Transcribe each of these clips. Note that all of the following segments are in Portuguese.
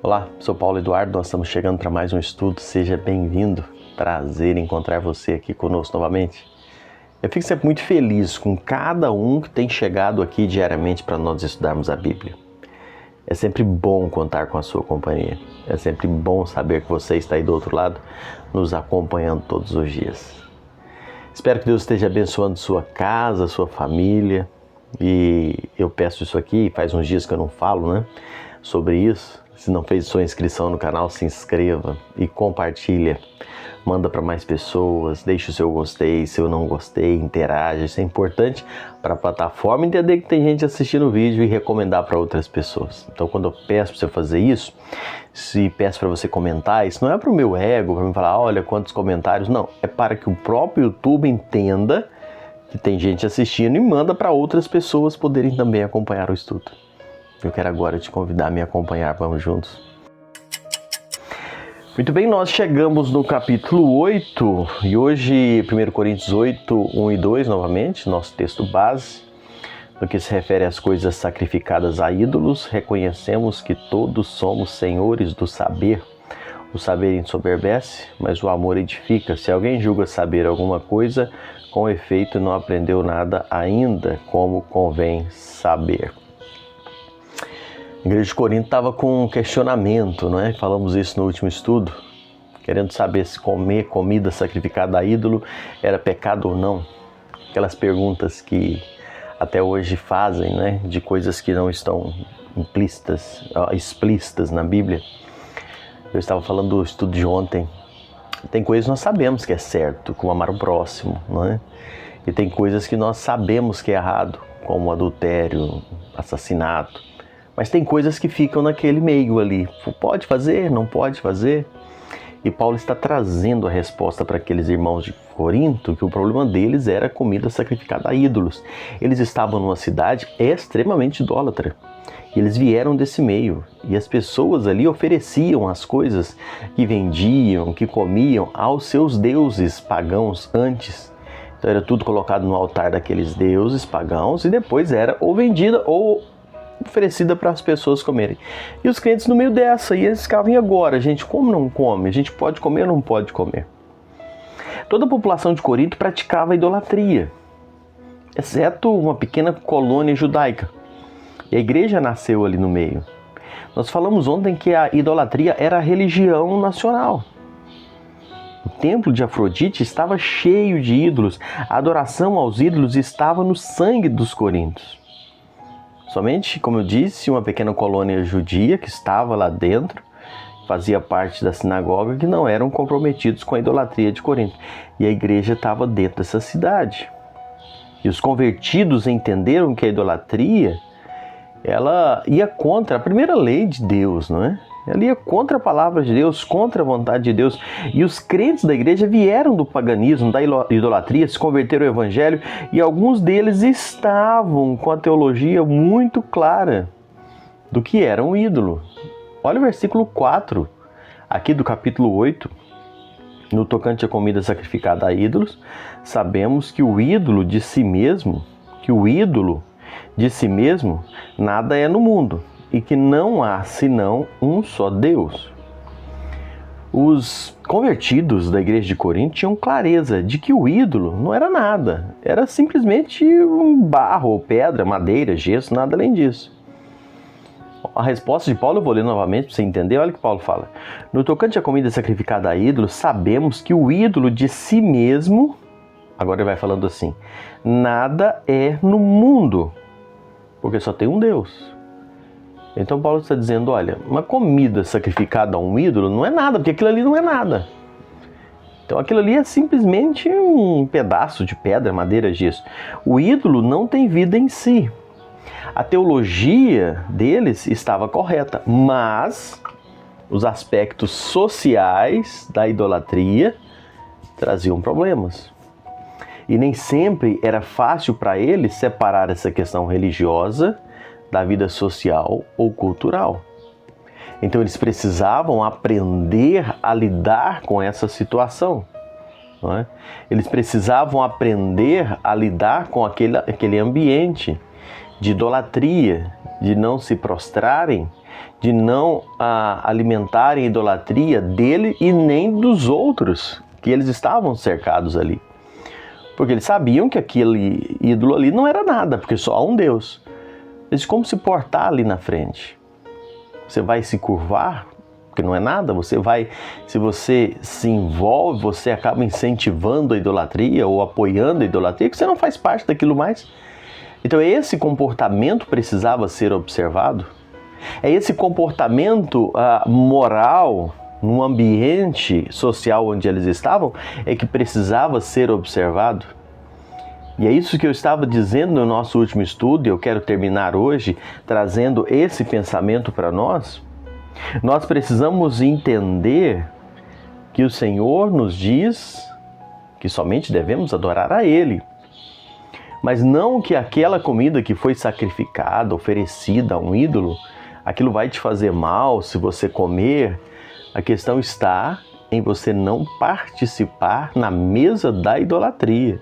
Olá, sou Paulo Eduardo, nós estamos chegando para mais um estudo, seja bem-vindo, prazer em encontrar você aqui conosco novamente. Eu fico sempre muito feliz com cada um que tem chegado aqui diariamente para nós estudarmos a Bíblia. É sempre bom contar com a sua companhia, é sempre bom saber que você está aí do outro lado, nos acompanhando todos os dias. Espero que Deus esteja abençoando sua casa, sua família, e eu peço isso aqui, faz uns dias que eu não falo, sobre isso. Se não fez sua inscrição no canal, se inscreva e compartilha. Manda para mais pessoas, deixe o seu gostei, seu não gostei, interaja. Isso é importante para a plataforma entender que tem gente assistindo o vídeo e recomendar para outras pessoas. Então, quando eu peço para você fazer isso, se peço para você comentar, isso não é para o meu ego, para me falar, olha quantos comentários. Não, é para que o próprio YouTube entenda que tem gente assistindo e manda para outras pessoas poderem também acompanhar o estudo. Eu quero agora te convidar a me acompanhar, vamos juntos? Muito bem, nós chegamos no capítulo 8 e hoje 1 Coríntios 8, 1 e 2 novamente, nosso texto base. No que se refere às coisas sacrificadas a ídolos, reconhecemos que todos somos senhores do saber. O saber ensoberbece, mas o amor edifica. Se alguém julga saber alguma coisa, com efeito não aprendeu nada ainda, como convém saber. A igreja de Corinto estava com um questionamento, Falamos isso no último estudo, querendo saber se comer comida sacrificada a ídolo era pecado ou não. Aquelas perguntas que até hoje fazem, de coisas que não estão explícitas na Bíblia. Eu estava falando do estudo de ontem. Tem coisas que nós sabemos que é certo, como amar o próximo, E tem coisas que nós sabemos que é errado, como adultério, assassinato. Mas tem coisas que ficam naquele meio ali. Pode fazer, não pode fazer? E Paulo está trazendo a resposta para aqueles irmãos de Corinto, que o problema deles era comida sacrificada a ídolos. Eles estavam numa cidade extremamente idólatra. E eles vieram desse meio. E as pessoas ali ofereciam as coisas que vendiam, que comiam aos seus deuses pagãos antes. Então era tudo colocado no altar daqueles deuses pagãos e depois era ou vendida ou oferecida para as pessoas comerem. E os crentes no meio dessa, e eles ficavam, e agora? A gente come ou não come? A gente pode comer ou não pode comer? Toda a população de Corinto praticava idolatria, exceto uma pequena colônia judaica. E a igreja nasceu ali no meio. Nós falamos ontem que a idolatria era a religião nacional. O templo de Afrodite estava cheio de ídolos. A adoração aos ídolos estava no sangue dos coríntios. Somente, como eu disse, uma pequena colônia judia que estava lá dentro, fazia parte da sinagoga, que não eram comprometidos com a idolatria de Corinto. E a igreja estava dentro dessa cidade. E os convertidos entenderam que a idolatria, ela ia contra a primeira lei de Deus, Ela ia contra a palavra de Deus, contra a vontade de Deus. E os crentes da igreja vieram do paganismo, da idolatria, se converteram ao evangelho e alguns deles estavam com a teologia muito clara do que era um ídolo. Olha o versículo 4, aqui do capítulo 8. No tocante à comida sacrificada a ídolos, sabemos que o ídolo de si mesmo, nada é no mundo. E que não há senão um só Deus. Os convertidos da igreja de Corinto tinham clareza de que o ídolo não era nada. Era simplesmente um barro, ou pedra, madeira, gesso, nada além disso. A resposta de Paulo eu vou ler novamente para você entender. Olha o que Paulo fala. No tocante à comida sacrificada a ídolos, sabemos que o ídolo de si mesmo, agora ele vai falando assim, nada é no mundo, porque só tem um Deus. Então Paulo está dizendo, olha, uma comida sacrificada a um ídolo não é nada, porque aquilo ali não é nada. Então aquilo ali é simplesmente um pedaço de pedra, madeira, gesso. O ídolo não tem vida em si. A teologia deles estava correta, mas os aspectos sociais da idolatria traziam problemas. E nem sempre era fácil para eles separar essa questão religiosa da vida social ou cultural. Então eles precisavam aprender a lidar com essa situação. Eles precisavam aprender a lidar com aquele ambiente de idolatria, de não se prostrarem de não alimentarem a idolatria dele e nem dos outros, que eles estavam cercados ali. Porque eles sabiam que aquele ídolo ali não era nada, porque só há um Deus. Mas como se portar ali na frente? Você vai se curvar? Porque não é nada. Se você se envolve, você acaba incentivando a idolatria ou apoiando a idolatria, que você não faz parte daquilo mais. Então esse comportamento precisava ser observado. É esse comportamento moral num ambiente social onde eles estavam é que precisava ser observado. E é isso que eu estava dizendo no nosso último estudo, e eu quero terminar hoje trazendo esse pensamento para nós. Nós precisamos entender que o Senhor nos diz que somente devemos adorar a Ele. Mas não que aquela comida que foi sacrificada, oferecida a um ídolo, aquilo vai te fazer mal se você comer. A questão está em você não participar na mesa da idolatria.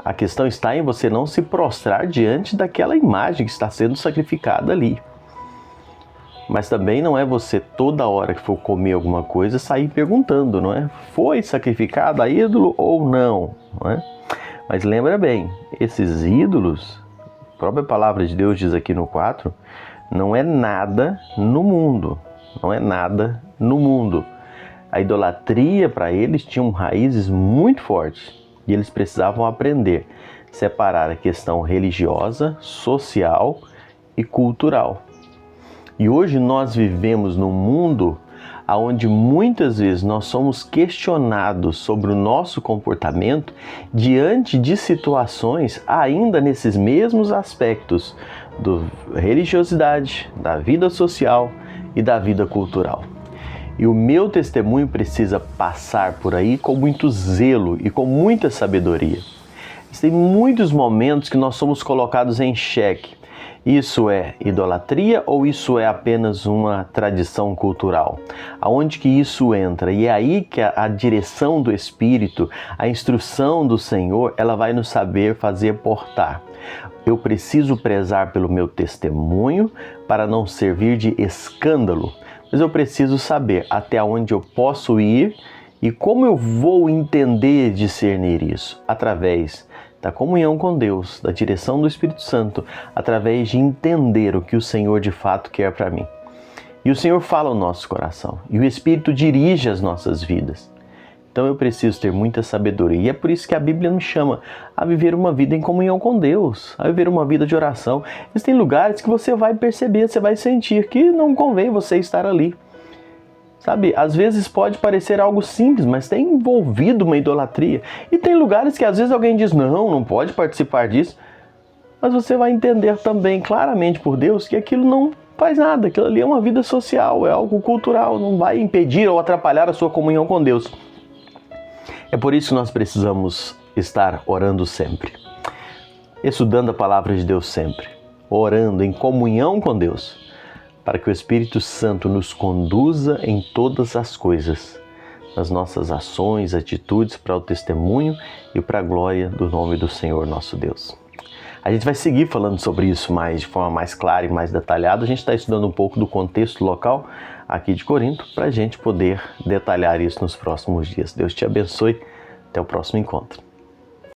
A questão está em você não se prostrar diante daquela imagem que está sendo sacrificada ali. Mas também não é você toda hora que for comer alguma coisa sair perguntando, não é? Foi sacrificado a ídolo ou não? Não é? Mas lembra bem, esses ídolos, a própria palavra de Deus diz aqui no 4, não é nada no mundo. Não é nada no mundo. A idolatria para eles tinha raízes muito fortes. E eles precisavam aprender a separar a questão religiosa, social e cultural. E hoje nós vivemos num mundo onde muitas vezes nós somos questionados sobre o nosso comportamento diante de situações ainda nesses mesmos aspectos da religiosidade, da vida social e da vida cultural. E o meu testemunho precisa passar por aí com muito zelo e com muita sabedoria. Tem muitos momentos que nós somos colocados em xeque. Isso é idolatria ou isso é apenas uma tradição cultural? Aonde que isso entra? E é aí que a direção do Espírito, a instrução do Senhor, ela vai nos saber fazer portar. Eu preciso prezar pelo meu testemunho para não servir de escândalo. Mas eu preciso saber até onde eu posso ir e como eu vou entender e discernir isso. Através da comunhão com Deus, da direção do Espírito Santo, através de entender o que o Senhor de fato quer para mim. E o Senhor fala ao nosso coração, e o Espírito dirige as nossas vidas. Então eu preciso ter muita sabedoria. E é por isso que a Bíblia me chama a viver uma vida em comunhão com Deus, a viver uma vida de oração. Existem lugares que você vai perceber, você vai sentir que não convém você estar ali. Sabe, às vezes pode parecer algo simples, mas tem envolvido uma idolatria. E tem lugares que às vezes alguém diz, não pode participar disso. Mas você vai entender também claramente por Deus que aquilo não faz nada. Aquilo ali é uma vida social, é algo cultural, não vai impedir ou atrapalhar a sua comunhão com Deus. É por isso que nós precisamos estar orando sempre, estudando a palavra de Deus sempre, orando em comunhão com Deus, para que o Espírito Santo nos conduza em todas as coisas, nas nossas ações, atitudes para o testemunho e para a glória do nome do Senhor nosso Deus. A gente vai seguir falando sobre isso de forma mais clara e mais detalhada. A gente está estudando um pouco do contexto local aqui de Corinto para a gente poder detalhar isso nos próximos dias. Deus te abençoe. Até o próximo encontro.